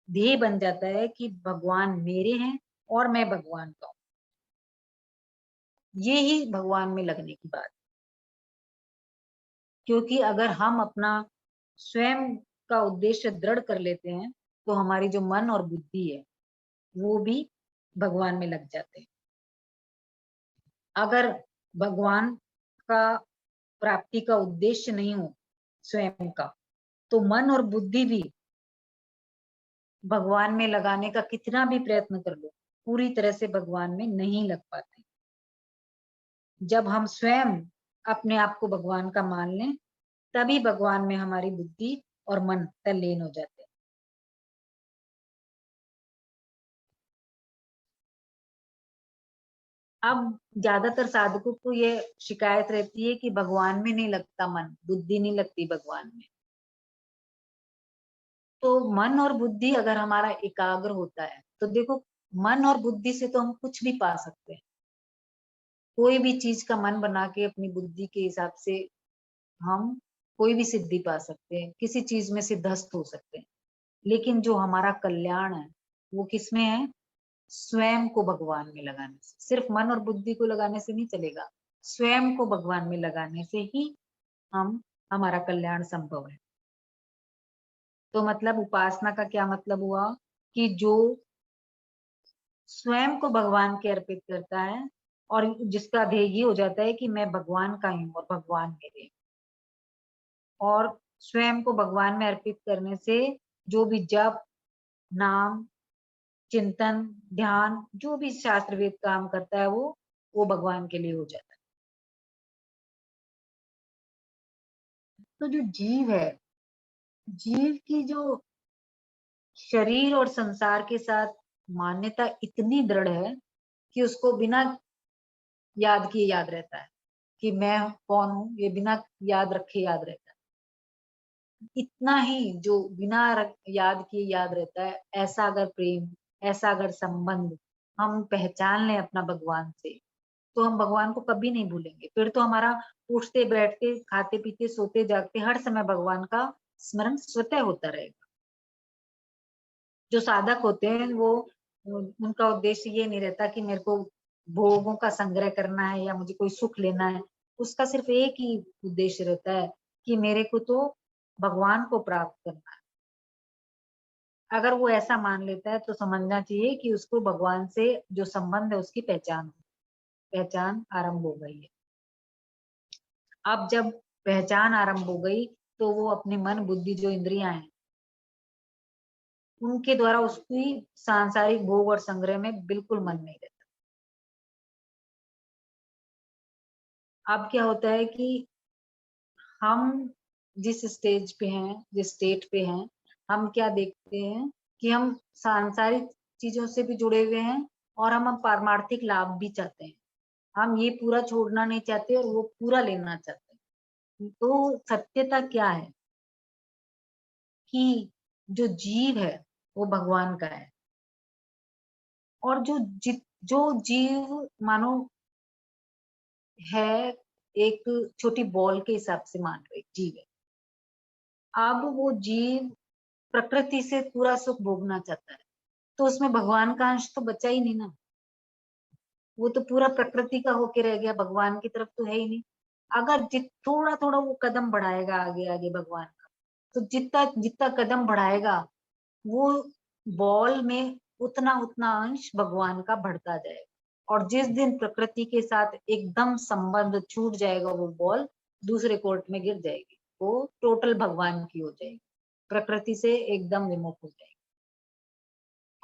ध्येय बन जाता है कि भगवान मेरे हैं और मैं भगवान का हूँ, ये ही भगवान में लगने की बात। क्योंकि अगर हम अपना स्वयं का उद्देश्य दृढ़ कर लेते हैं तो हमारी जो मन और बुद्धि है वो भी भगवान में लग जाते हैं। अगर भगवान का प्राप्ति का उद्देश्य नहीं हो स्वयं का, तो मन और बुद्धि भी भगवान में लगाने का कितना भी प्रयत्न कर लो, पूरी तरह से भगवान में नहीं लग पाते। जब हम स्वयं अपने आप को भगवान का मान लें, तभी भगवान में हमारी बुद्धि और मन तल्लीन हो जाते हैं। अब ज्यादातर साधकों को ये शिकायत रहती है कि भगवान में नहीं लगता मन, बुद्धि नहीं लगती भगवान में। तो मन और बुद्धि अगर हमारा एकाग्र होता है, तो देखो, मन और बुद्धि से तो हम कुछ भी पा सकते हैं। कोई भी चीज का मन बना के अपनी बुद्धि के हिसाब से हम कोई भी सिद्धि पा सकते हैं, किसी चीज में सिद्धस्त हो सकते हैं। लेकिन जो हमारा कल्याण है, वो किसमें है? स्वयं को भगवान में लगाने से। सिर्फ मन और बुद्धि को लगाने से नहीं चलेगा, स्वयं को भगवान में लगाने से ही हम हमारा कल्याण संभव है। तो मतलब उपासना का क्या मतलब हुआ कि जो स्वयं को भगवान के अर्पित करता है और जिसका ध्येय ये हो जाता है कि मैं भगवान का ही हूँ और भगवान मेरे। और स्वयं को भगवान में अर्पित करने से जो भी जप, नाम, चिंतन, ध्यान, जो भी शास्त्र वेद काम करता है, वो भगवान के लिए हो जाता है। तो जो जीव है, जीव की जो शरीर और संसार के साथ मान्यता इतनी दृढ़ है कि उसको बिना याद किए याद रहता है कि मैं कौन हूँ, ये बिना याद रखे याद रहता है। इतना ही जो बिना याद किए याद रहता है, ऐसा अगर प्रेम, ऐसा अगर संबंध हम पहचान लें अपना भगवान से, तो हम भगवान को कभी नहीं भूलेंगे। फिर तो हमारा उठते बैठते, खाते पीते, सोते जागते हर समय भगवान का स्मरण स्वतः होता रहेगा। जो साधक होते हैं वो उनका उद्देश्य ये नहीं रहता कि मेरे को भोगों का संग्रह करना है या मुझे कोई सुख लेना है। उसका सिर्फ एक ही उद्देश्य रहता है कि मेरे को तो भगवान को प्राप्त करना है। अगर वो ऐसा मान लेता है तो समझना चाहिए कि उसको भगवान से जो संबंध है उसकी पहचान आरंभ हो गई है। अब जब पहचान आरंभ हो गई तो वो अपने मन, बुद्धि, जो इंद्रियां हैं, उनके द्वारा उसकी सांसारिक भोग और संग्रह में बिल्कुल मन नहीं रहता। अब क्या होता है कि हम जिस स्टेज पे हैं, जिस स्टेट पे हैं, हम क्या देखते हैं कि हम सांसारिक चीजों से भी जुड़े हुए हैं और हम पारमार्थिक लाभ भी चाहते हैं। हम ये पूरा छोड़ना नहीं चाहते और वो पूरा लेना चाहते हैं। तो सत्यता क्या है कि जो जीव है वो भगवान का है। और जो जीव मानो है, एक छोटी बॉल के हिसाब से मान लो एक जीव है। अब वो जीव प्रकृति से पूरा सुख भोगना चाहता है, तो उसमें भगवान का अंश तो बचा ही नहीं ना। वो तो पूरा प्रकृति का होके रह गया, भगवान की तरफ तो है ही नहीं। अगर थोड़ा थोड़ा वो कदम बढ़ाएगा आगे आगे भगवान का, तो जितना जितना कदम बढ़ाएगा, वो बॉल में उतना उतना अंश भगवान का बढ़ता जाएगा। और जिस दिन प्रकृति के साथ एकदम संबंध छूट जाएगा, वो बॉल दूसरे कोर्ट में गिर जाएगी, वो टोटल भगवान की हो जाएगी, प्रकृति से एकदम विमुख हो जाएगी।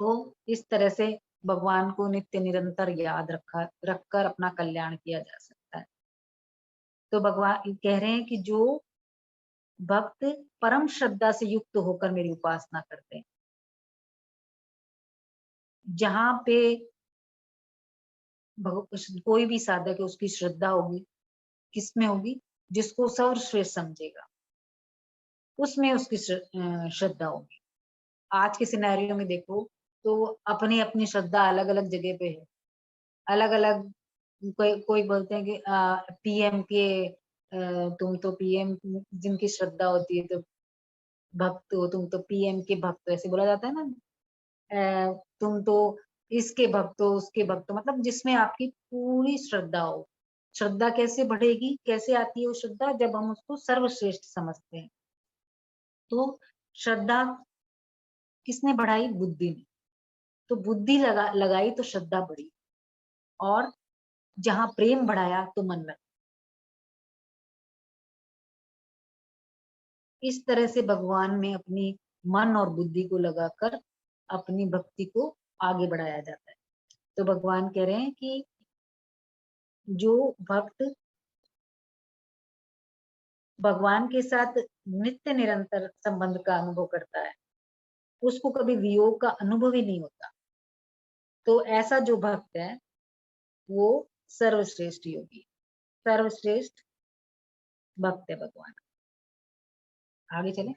तो इस तरह से भगवान को नित्य निरंतर याद रखकर अपना कल्याण किया जा सकता है। तो भगवान कह रहे हैं कि जो भक्त परम श्रद्धा से युक्त होकर मेरी उपासना करते हैं, जहां पे कोई भी साधक है उसकी श्रद्धा होगी, किसमें होगी? जिसको सर्वश्रेष्ठ समझेगा, उसमें उसकी श्रद्धा होगी। आज के सिनेरियो में देखो तो अपनी अपनी श्रद्धा अलग अलग जगह पे है, अलग अलग। कोई बोलते हैं कि पीएम के तुम तो पीएम, जिनकी श्रद्धा होती है तो भक्त हो, तुम तो पीएम के भक्त हो, ऐसे बोला जाता है ना। तुम तो इसके भक्त हो, उसके भक्त हो, मतलब जिसमें आपकी पूरी श्रद्धा हो। श्रद्धा कैसे बढ़ेगी, कैसे आती है वो श्रद्धा? जब हम उसको सर्वश्रेष्ठ समझते हैं। तो श्रद्धा किसने बढ़ाई? बुद्धि ने। तो बुद्धि लगाई तो श्रद्धा बढ़ी, और जहां प्रेम बढ़ाया तो मन लगा। इस तरह से भगवान में अपनी मन और बुद्धि को लगाकर अपनी भक्ति को आगे बढ़ाया जाता है। तो भगवान कह रहे हैं कि जो भक्त भगवान के साथ नित्य निरंतर संबंध का अनुभव करता है, उसको कभी वियोग का अनुभव ही नहीं होता। तो ऐसा जो भक्त है वो सर्वश्रेष्ठ योगी, सर्वश्रेष्ठ भक्त है भगवान। आगे चले।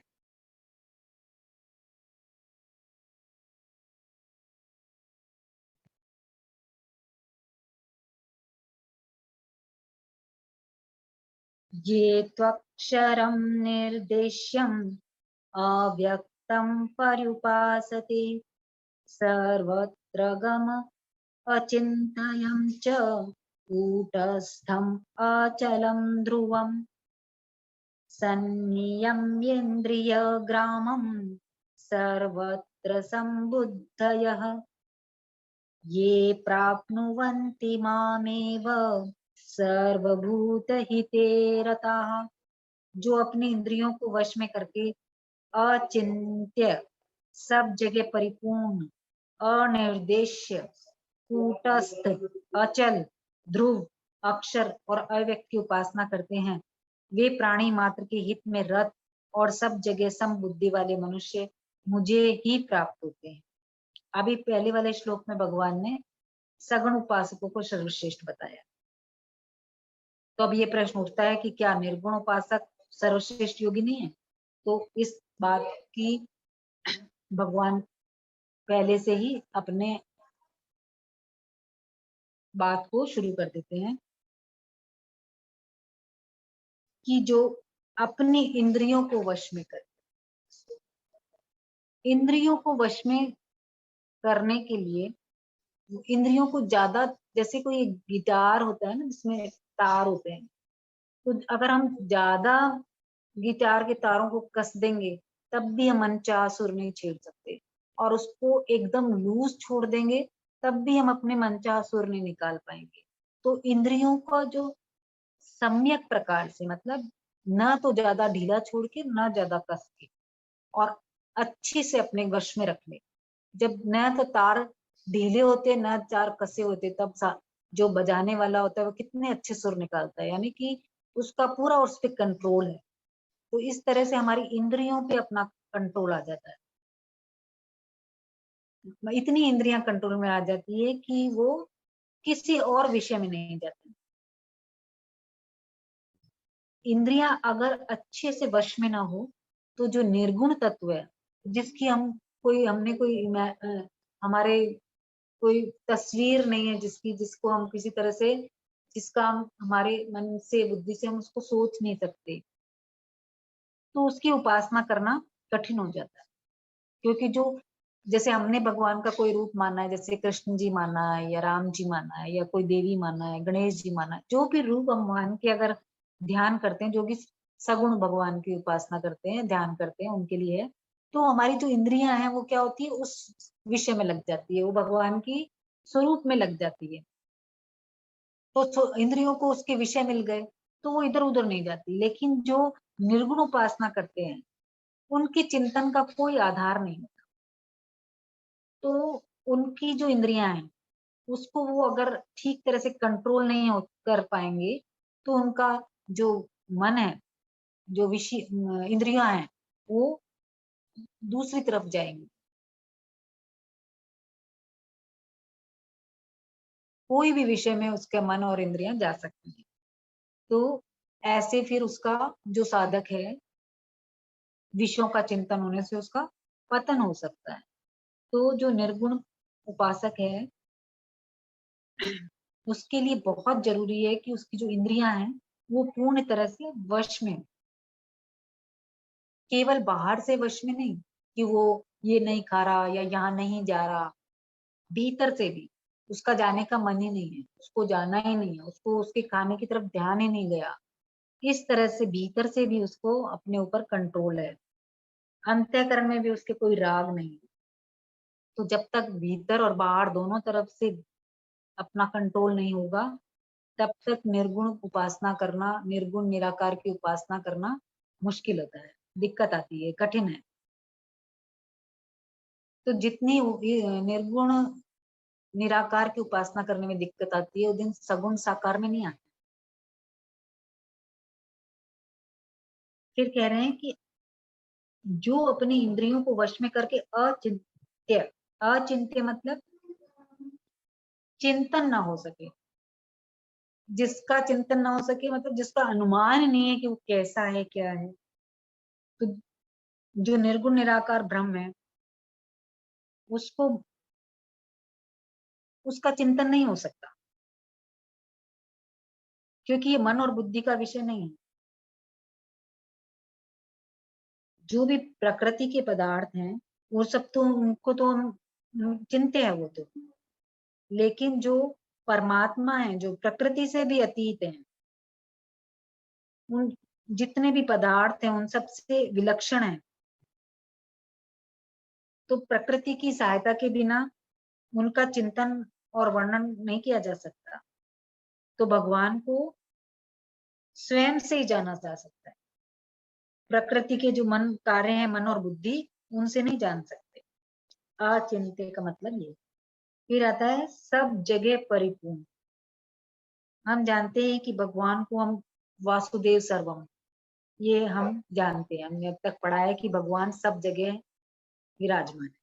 ये त्वक्षरं निर्देश्यम् अव्यक्तं पर्युपासते सर्वत्र गम अचिन्तयं च कूटस्थम् अचलं ध्रुवम् सन्नियम्येन्द्रियग्रामं सर्वत्र सम्बुद्धयः ये प्राप्नुवन्ति मामेव सर्वभूतहिते रताः। जो अपनी इंद्रियों को वश में करके अचिंत्य, सब जगह परिपूर्ण, अनिर्देश्य, कूटस्थ, अचल, ध्रुव, अक्षर और अव्यक्त की उपासना करते हैं, वे प्राणी मात्र के हित में रत और सब जगह सम बुद्धि वाले मनुष्य मुझे ही प्राप्त होते हैं। अभी पहले वाले श्लोक में भगवान ने सगुण उपासकों को सर्वश्रेष्ठ बताया। तो अब ये प्रश्न उठता है कि क्या निर्गुण उपासक सर्वश्रेष्ठ योगी नहीं है? तो इस बात की भगवान पहले से ही अपने बात को शुरू कर देते हैं कि जो अपनी इंद्रियों को वश में कर, इंद्रियों को वश में करने के लिए इंद्रियों को ज्यादा, जैसे कोई गिटार होता है ना जिसमें तार होते हैं, तो अगर हम ज्यादा गिटार के तारों को कस देंगे तब भी हम मनचाहा सुर नहीं छेड़ सकते, और उसको एकदम लूज छोड़ देंगे तब भी हम अपने मनचाहा सुर नहीं निकाल पाएंगे। तो इंद्रियों का जो सम्यक प्रकार से, मतलब न तो ज्यादा ढीला छोड़ के न ज्यादा कस के, और अच्छे से अपने वश में रख ले। जब न तो तार ढीले होते न तार कसे होते, तब जो बजाने वाला होता है वो कितने अच्छे सुर निकालता है, यानी कि उसका पूरा उस पर कंट्रोल है। तो इस तरह से हमारी इंद्रियों पे अपना कंट्रोल आ जाता है। इतनी इंद्रियां कंट्रोल में आ जाती है कि वो किसी और विषय में नहीं जाती। इंद्रियां अगर अच्छे से वश में ना हो तो जो निर्गुण तत्व है, जिसकी हमने कोई हमारे कोई तस्वीर नहीं है, जिसको हम किसी तरह से, जिसका हम हमारे मन से बुद्धि से हम उसको सोच नहीं सकते, तो उसकी उपासना करना कठिन हो जाता है। क्योंकि जो, जैसे हमने भगवान का कोई रूप माना है, जैसे कृष्ण जी माना है या राम जी माना है या कोई देवी माना है, गणेश जी माना है, जो भी रूप हम मान के अगर ध्यान करते हैं, जो भी सगुण भगवान की उपासना करते हैं, ध्यान करते हैं उनके लिए, तो हमारी जो इंद्रियां हैं वो क्या होती है, उस विषय में लग जाती है, वो भगवान की स्वरूप में लग जाती है। तो इंद्रियों को उसके विषय मिल गए तो वो इधर उधर नहीं जाती। लेकिन जो निर्गुण उपासना करते हैं उनके चिंतन का कोई आधार नहीं होता। तो उनकी जो इंद्रियां हैं उसको वो अगर ठीक तरह से कंट्रोल नहीं कर पाएंगे तो उनका जो मन है, जो विषय इंद्रियां हैं, वो दूसरी तरफ जाएंगी। कोई भी विषय में उसके मन और इंद्रियां जा सकती हैं। तो ऐसे फिर उसका जो साधक है, विषयों का चिंतन होने से उसका पतन हो सकता है। तो जो निर्गुण उपासक है उसके लिए बहुत जरूरी है कि उसकी जो इंद्रियां हैं वो पूर्ण तरह से वश में, केवल बाहर से वश में नहीं कि वो ये नहीं खा रहा या यहाँ नहीं जा रहा, भीतर से भी उसका जाने का मन ही नहीं है, उसको जाना ही नहीं है, उसको उसके खाने की तरफ ध्यान ही नहीं गया। इस तरह से भीतर से भी उसको अपने ऊपर कंट्रोल है, अंतःकरण में भी उसके कोई राग नहीं। तो जब तक भीतर और बाहर दोनों तरफ से अपना कंट्रोल नहीं होगा तब तक निर्गुण उपासना करना, निर्गुण निराकार की उपासना करना मुश्किल होता है। दिक्कत आती है, कठिन है। तो जितनी निर्गुण निराकार की उपासना करने में दिक्कत आती है, उस दिन सगुण साकार में नहीं आती। फिर कह रहे हैं कि जो अपनी इंद्रियों को वश में करके अचिंत्य, अचिंत्य मतलब चिंतन ना हो सके, जिसका चिंतन ना हो सके मतलब जिसका अनुमान नहीं है कि वो कैसा है क्या है, तो जो निर्गुण निराकार ब्रह्म है उसको, उसका चिंतन नहीं हो सकता, क्योंकि ये मन और बुद्धि का विषय नहीं है। जो भी प्रकृति के पदार्थ हैं वो सब तो उनको तो हम चिंते हैं वो तो, लेकिन जो परमात्मा है जो प्रकृति से भी अतीत है, उन जितने भी पदार्थ हैं उन सबसे विलक्षण है, तो प्रकृति की सहायता के बिना उनका चिंतन और वर्णन नहीं किया जा सकता। तो भगवान को स्वयं से ही जाना जा सकता है, प्रकृति के जो मन कार्य हैं, मन और बुद्धि, उनसे नहीं जान सकते। अचिंत्य का मतलब ये। फिर आता है सब जगह परिपूर्ण। हम जानते हैं कि भगवान को हम वासुदेव सर्वम, ये हम जानते हैं, हमने अब तक पढ़ा है कि भगवान सब जगह विराजमान है।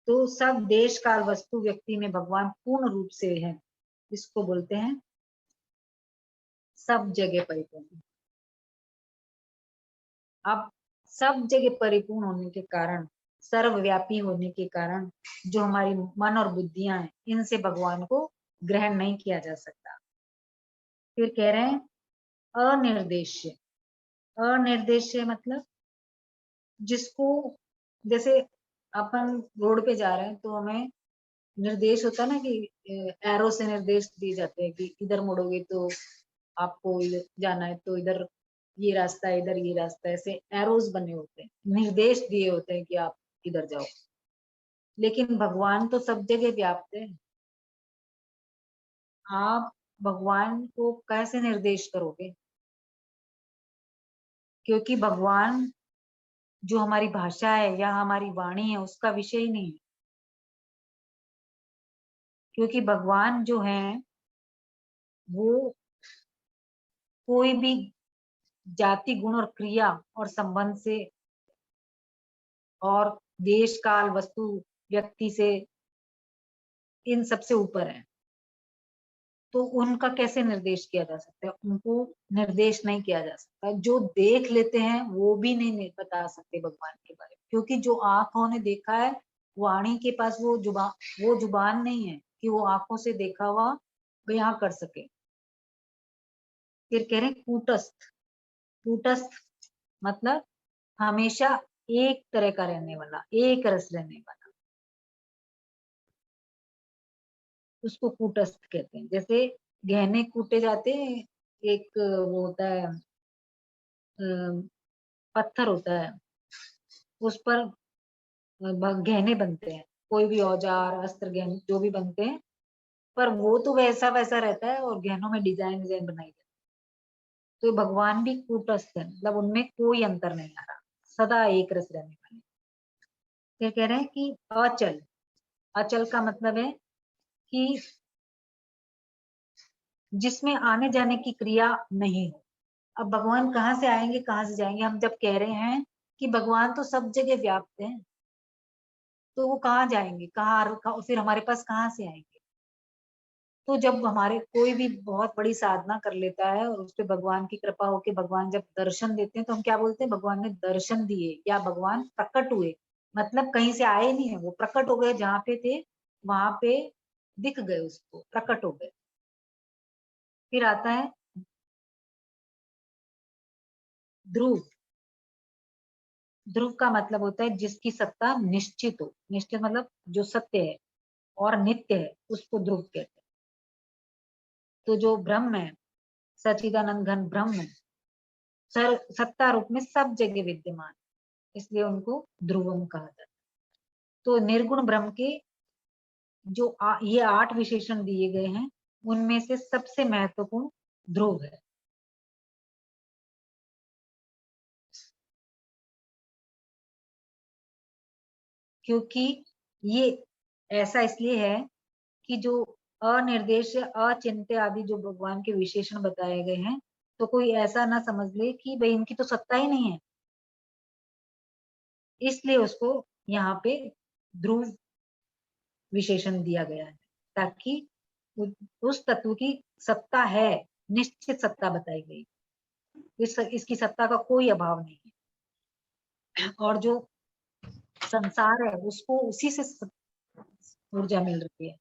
तो सब देश काल वस्तु व्यक्ति में भगवान पूर्ण रूप से है, इसको बोलते हैं सब जगह परिपूर्ण। अब सब जगह परिपूर्ण होने के कारण, सर्वव्यापी होने के कारण, जो हमारी मन और बुद्धियां हैं, इनसे भगवान को ग्रहण नहीं किया जा सकता। फिर कह रहे हैं अनिर्देश्य। अनिर्देश्य मतलब जिसको, जैसे अपन रोड पे जा रहे हैं तो हमें निर्देश होता है ना कि एरो से निर्देश दिए जाते हैं कि इधर मुड़ोगे तो आपको इधर जाना है, तो इधर ये रास्ता है, इधर ये रास्ता है, ऐसे एरोज बने होते हैं, निर्देश दिए होते हैं कि आप इधर जाओ। लेकिन भगवान तो सब जगह व्याप्त है, आप भगवान को कैसे निर्देश करोगे? क्योंकि भगवान जो हमारी भाषा है या हमारी वाणी है उसका विषय ही नहीं है, क्योंकि भगवान जो है वो कोई भी जाति गुण और क्रिया और संबंध से और देश काल वस्तु व्यक्ति से, इन सबसे ऊपर है, तो उनका कैसे निर्देश किया जा सकता है? उनको निर्देश नहीं किया जा सकता। जो देख लेते हैं वो भी नहीं बता सकते भगवान के बारे में, क्योंकि जो आंखों ने देखा है, वाणी के पास वो जुबान नहीं है कि वो आंखों से देखा हुआ बयां कर सके। फिर कह रहे हैं कूटस्थ। कूटस्थ मतलब हमेशा एक तरह का रहने वाला, एक रस रहने वाला, उसको कूटस्थ कहते हैं। जैसे गहने कूटे जाते हैं, एक वो होता है पत्थर होता है, उस पर गहने बनते हैं, कोई भी औजार अस्त्र गहने जो भी बनते हैं, पर वो तो वैसा वैसा रहता है और गहनों में डिजाइन डिजाइन बनाई जाती है। तो भगवान भी कूटस्थ है, मतलब उनमें कोई अंतर नहीं आ रहा, सदा एक रस रहने वाले। क्या कह रहे हैं कि अचल। अचल का मतलब है कि जिसमें आने जाने की क्रिया नहीं हो। अब भगवान कहाँ से आएंगे कहाँ से जाएंगे? हम जब कह रहे हैं कि भगवान तो सब जगह व्याप्त है, तो वो कहाँ जाएंगे, फिर हमारे पास कहाँ से आएंगे? तो जब हमारे कोई भी बहुत बड़ी साधना कर लेता है और उस पे भगवान की कृपा होके भगवान जब दर्शन देते हैं, तो हम क्या बोलते हैं? भगवान ने दर्शन दिए या भगवान प्रकट हुए। मतलब कहीं से आए नहीं है, वो प्रकट हो गए, जहाँ पे थे वहां पे दिख गए, उसको प्रकट हो गए। फिर आता है ध्रुव। ध्रुव का मतलब होता है जिसकी सत्ता निश्चित हो। निश्चित मतलब जो सत्य है और नित्य है, उसको ध्रुव कहते हैं। तो जो ब्रह्म है, सचिदानंद घन ब्रह्म है, सत्ता रूप में सब जगह विद्यमान, इसलिए उनको ध्रुवम कहा जाता है। तो निर्गुण ब्रह्म के जो ये 8 विशेषण दिए गए हैं, उनमें से सबसे महत्वपूर्ण ध्रुव है। क्योंकि ये ऐसा इसलिए है कि जो अनिर्देश, अचिंत्य आदि जो भगवान के विशेषण बताए गए हैं, तो कोई ऐसा ना समझ ले कि भाई इनकी तो सत्ता ही नहीं है, इसलिए उसको यहाँ पे ध्रुव विशेषण दिया गया है, ताकि उस तत्व की सत्ता है, निश्चित सत्ता बताई गई, इसकी सत्ता का कोई अभाव नहीं है। और जो संसार है उसको उसी से ऊर्जा मिल रही है,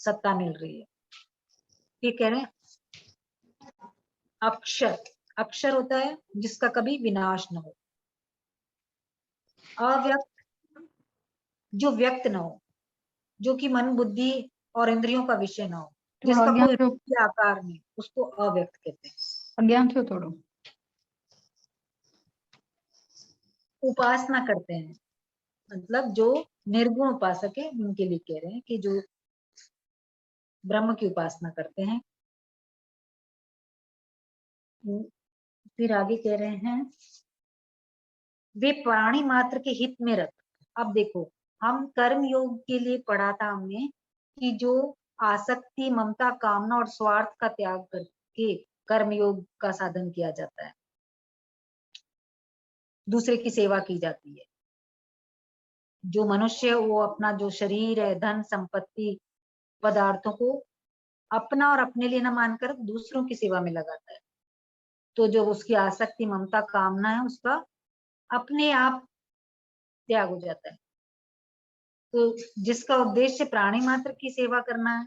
सत्ता मिल रही है। ये कह रहे हैं अक्षर, अक्षर होता है जिसका कभी विनाश न हो, अव्यक्त जो व्यक्त न हो, जो कि मन बुद्धि और इंद्रियों का विषय ना हो, थोड़ा जिसका अज्ञान कोई थो, रूप या आकार नहीं, उसको अव्यक्त कहते हैं। अज्ञान थो थोड़ो। उपासना करते हैं, मतलब जो निर्गुण उपासक है उनके लिए कह रहे हैं कि जो ब्रह्म की उपासना करते हैं। फिर आगे कह रहे हैं वे प्राणी मात्र के हित में रख। अब देखो, हम कर्म योग के लिए पढ़ा था हमने कि जो आसक्ति, ममता, कामना और स्वार्थ का त्याग करके कर्म योग का साधन किया जाता है, दूसरे की सेवा की जाती है। जो मनुष्य है वो अपना जो शरीर है, धन संपत्ति, पदार्थों को अपना और अपने लिए न मानकर दूसरों की सेवा में लगाता है। तो जो उसकी आसक्ति, ममता, कामना है, उसका अपने आप त्याग हो जाता है। तो जिसका उद्देश्य प्राणी मात्र की सेवा करना है,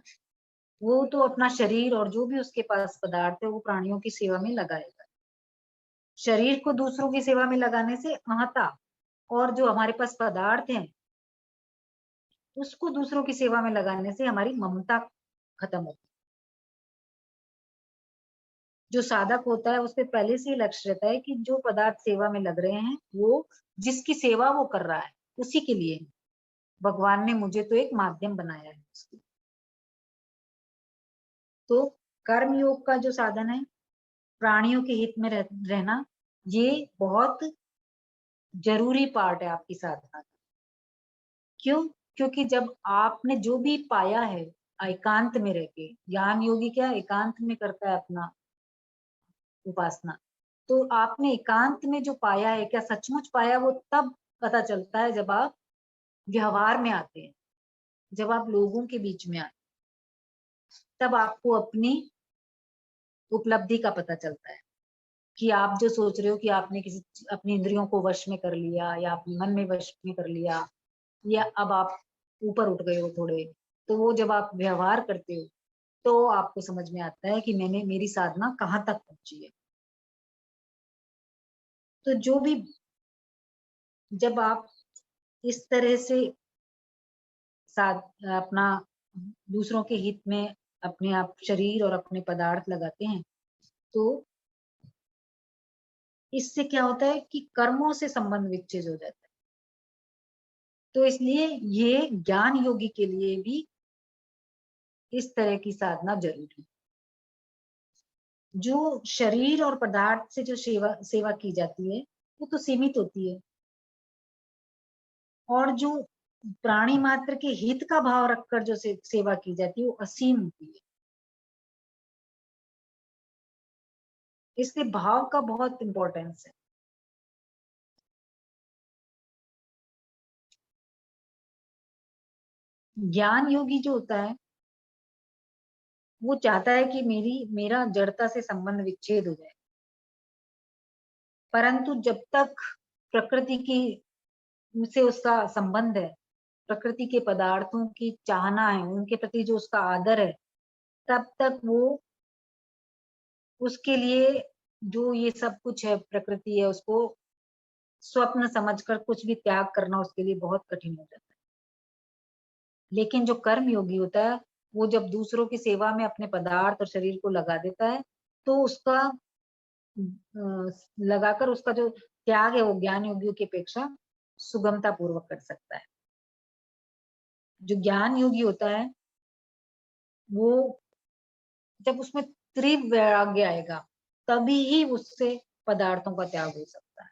वो तो अपना शरीर और जो भी उसके पास पदार्थ है वो प्राणियों की सेवा में लगाएगा। शरीर को दूसरों की सेवा में लगाने से अहंता, और जो हमारे पास पदार्थ हैं उसको दूसरों की सेवा में लगाने से हमारी ममता खत्म होती है। जो साधक होता है उसपे पहले से ही लक्ष्य रहता है कि जो पदार्थ सेवा में लग रहे हैं वो जिसकी सेवा वो कर रहा है उसी के लिए भगवान ने मुझे तो एक माध्यम बनाया है उसकी। तो कर्म योग का जो साधन है, प्राणियों के हित में रहना, ये बहुत जरूरी पार्ट है आपकी साधना का। क्यों? क्योंकि जब आपने जो भी पाया है एकांत में रह के, ज्ञान योगी क्या एकांत में करता है अपना उपासना, तो आपने एकांत में जो पाया है क्या सचमुच पाया, वो तब पता चलता है जब आप व्यवहार में आते हैं, जब आप लोगों के बीच में आते, तब आपको अपनी उपलब्धि का पता चलता है कि आप जो सोच रहे हो कि आपने किसी अपनी इंद्रियों को वश में कर लिया या अपने मन में वश में कर लिया, या अब आप ऊपर उठ गए हो थोड़े, तो वो जब आप व्यवहार करते हो तो आपको समझ में आता है कि मैंने मेरी साधना कहाँ तक पहुंची है। तो जो भी जब आप इस तरह से साथ अपना दूसरों के हित में अपने आप शरीर और अपने पदार्थ लगाते हैं, तो इससे क्या होता है कि कर्मों से संबंध विच्छेद हो जाता है। तो इसलिए ये ज्ञान योगी के लिए भी इस तरह की साधना जरूरी है। जो शरीर और पदार्थ से जो सेवा की जाती है वो तो सीमित होती है, और जो प्राणी मात्र के हित का भाव रखकर जो सेवा की जाती है वो असीम होती है। इसलिए भाव का बहुत इंपॉर्टेंस है। ज्ञान योगी जो होता है वो चाहता है कि मेरा जड़ता से संबंध विच्छेद हो जाए, परंतु जब तक प्रकृति की से उसका संबंध है, प्रकृति के पदार्थों की चाहना है, उनके प्रति जो उसका आदर है, तब तक वो उसके लिए जो ये सब कुछ है प्रकृति है उसको स्वप्न समझकर कुछ भी त्याग करना उसके लिए बहुत कठिन हो जाता है। लेकिन जो कर्म योगी होता है वो जब दूसरों की सेवा में अपने पदार्थ और शरीर को लगा देता है तो उसका लगाकर उसका जो त्याग है वो ज्ञान योगियों की अपेक्षा सुगमता पूर्वक कर सकता है। जो ज्ञान योगी होता है वो जब उसमें तीव्र वैराग्य आएगा तभी ही उससे पदार्थों का त्याग हो सकता है।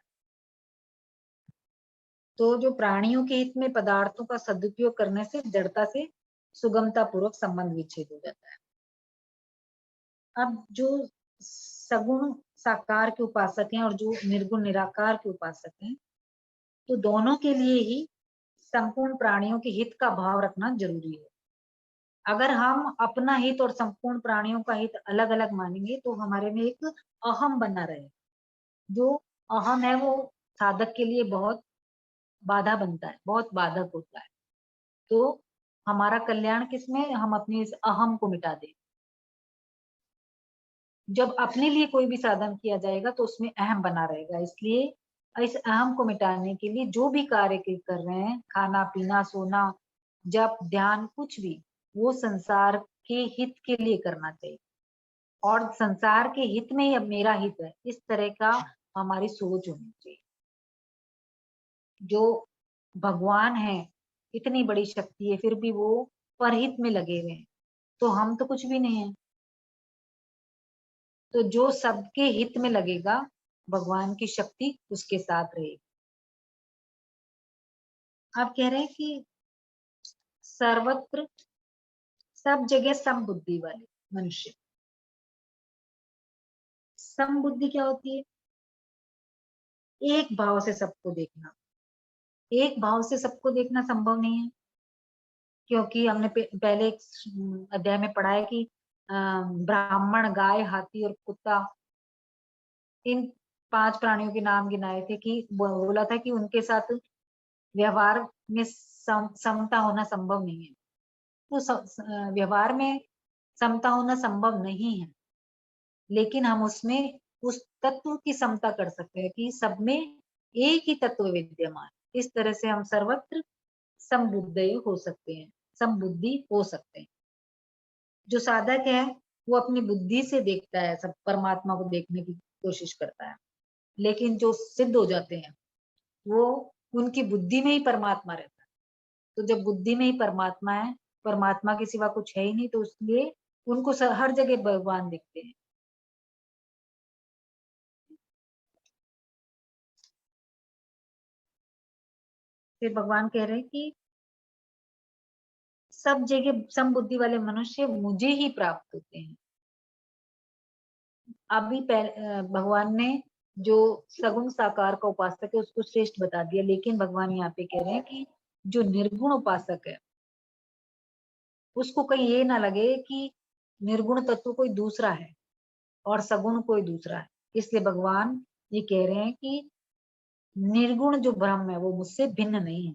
तो जो प्राणियों के हित में पदार्थों का सदुपयोग करने से जड़ता से सुगमता पूर्वक संबंध विच्छेद हो जाता है। अब जो सगुण साकार के उपासक हैं और जो निर्गुण निराकार के उपासक हैं, तो दोनों के लिए ही संपूर्ण प्राणियों के हित का भाव रखना जरूरी है। अगर हम अपना हित और संपूर्ण प्राणियों का हित अलग अलग मानेंगे तो हमारे में एक अहम बना रहे। जो अहम है वो साधक के लिए बहुत बाधा बनता है, बहुत बाधक होता है। तो हमारा कल्याण किसमें, हम अपने इस अहम को मिटा दें। जब अपने लिए कोई भी साधन किया जाएगा तो उसमें अहम बना रहेगा। इसलिए इस अहम को मिटाने के लिए जो भी कार्य कर रहे हैं, खाना पीना सोना जप ध्यान कुछ भी, वो संसार के हित के लिए करना चाहिए और संसार के हित में ही अब मेरा हित है, इस तरह का हमारी सोच होनी चाहिए। जो भगवान है, इतनी बड़ी शक्ति है, फिर भी वो परहित में लगे हुए हैं, तो हम तो कुछ भी नहीं है। तो जो सबके हित में लगेगा, भगवान की शक्ति उसके साथ रहेगी। आप कह रहे हैं कि सर्वत्र सब जगह समबुद्धि वाले मनुष्य। समबुद्धि क्या होती है? एक भाव से सबको देखना। एक भाव से सबको देखना संभव नहीं है, क्योंकि हमने पहले एक अध्याय में पढ़ा है कि ब्राह्मण गाय हाथी और कुत्ता, इन 5 प्राणियों के नाम गिनाए थे कि बोला था कि उनके साथ व्यवहार में समता होना संभव नहीं है। तो व्यवहार में समता होना संभव नहीं है, लेकिन हम उसमें उस तत्व की समता कर सकते हैं कि सब में एक ही तत्व विद्यमान। इस तरह से हम सर्वत्र समबुद्धि हो सकते हैं, समबुद्धि हो सकते हैं। जो साधक है वो अपनी बुद्धि से देखता है, सब परमात्मा को देखने की कोशिश करता है, लेकिन जो सिद्ध हो जाते हैं वो उनकी बुद्धि में ही परमात्मा रहता है। तो जब बुद्धि में ही परमात्मा है, परमात्मा के सिवा कुछ है ही नहीं, तो इसलिए उनको हर जगह भगवान दिखते हैं। फिर भगवान कह रहे हैं कि सब जगह समबुद्धि वाले मनुष्य मुझे ही प्राप्त होते हैं। अभी भगवान ने जो सगुण साकार का उपासक है उसको श्रेष्ठ बता दिया, लेकिन भगवान यहाँ पे कह रहे हैं कि जो निर्गुण उपासक है उसको कहीं ये ना लगे कि निर्गुण तत्व कोई दूसरा है और सगुण कोई दूसरा है। इसलिए भगवान ये कह रहे हैं कि निर्गुण जो ब्रह्म है वो मुझसे भिन्न नहीं है,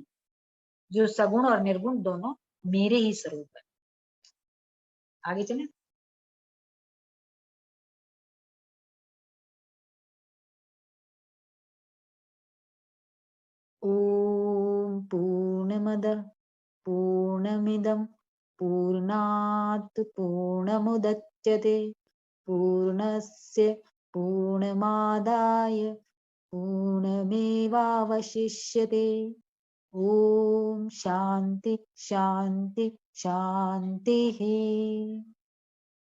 जो सगुण और निर्गुण दोनों मेरे ही स्वरूप है। आगे चले। ओम पूर्णमद पूर्णमिदं पूर्णात् पूर्णमुदच्यते पूर्णस्य पूर्णमादाय पूर्णमेवावशिष्यते। ओम शांति शांति शांति।